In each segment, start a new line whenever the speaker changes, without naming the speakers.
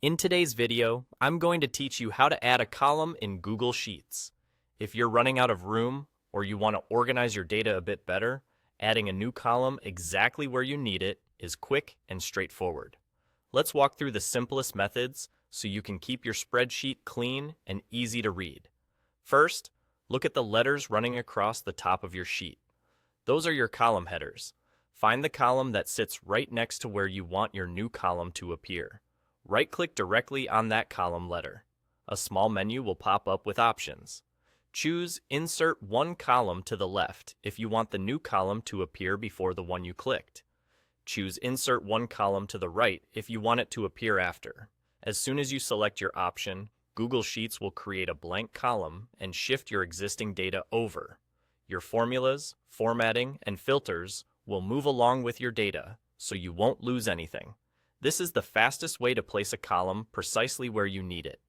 In today's video, I'm going to teach you how to add a column in Google Sheets. If you're running out of room or you want to organize your data a bit better, adding a new column exactly where you need it is quick and straightforward. Let's walk through the simplest methods so you can keep your spreadsheet clean and easy to read. First, look at the letters running across the top of your sheet. Those are your column headers. Find the column that sits right next to where you want your new column to appear. Right-click directly on that column letter. A small menu will pop up with options. Choose Insert one column to the left if you want the new column to appear before the one you clicked. Choose Insert one column to the right if you want it to appear after. As soon as you select your option, Google Sheets will create a blank column and shift your existing data over. Your formulas, formatting, and filters will move along with your data, so you won't lose anything. This is the fastest way to place a column precisely where you need it.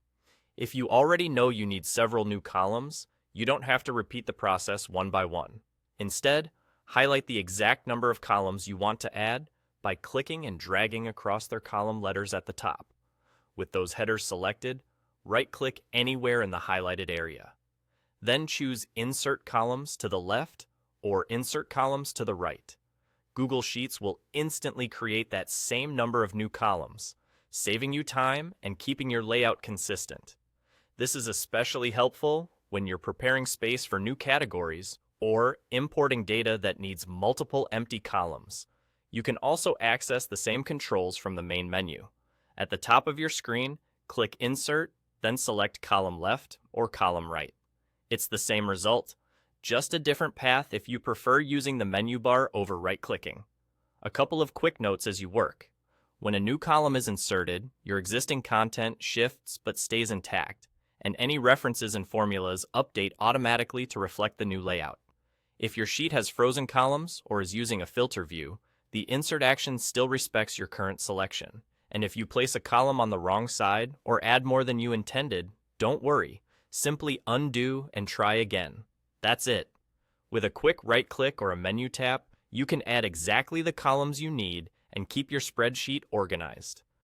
If you already know you need several new columns, you don't have to repeat the process one by one. Instead, highlight the exact number of columns you want to add by clicking and dragging across their column letters at the top. With those headers selected, right-click anywhere in the highlighted area. Then choose Insert Columns to the left or Insert Columns to the right. Google Sheets will instantly create that same number of new columns, saving you time and keeping your layout consistent. This is especially helpful when you're preparing space for new categories or importing data that needs multiple empty columns. You can also access the same controls from the main menu. At the top of your screen, click Insert, then select Column Left or Column Right. It's the same result, just a different path if you prefer using the menu bar over right-clicking. A couple of quick notes as you work. When a new column is inserted, your existing content shifts but stays intact, and any references and formulas update automatically to reflect the new layout. If your sheet has frozen columns or is using a filter view, the insert action still respects your current selection. And if you place a column on the wrong side or add more than you intended, don't worry. Simply undo and try again. That's it. With a quick right-click or a menu tap, you can add exactly the columns you need and keep your spreadsheet organized.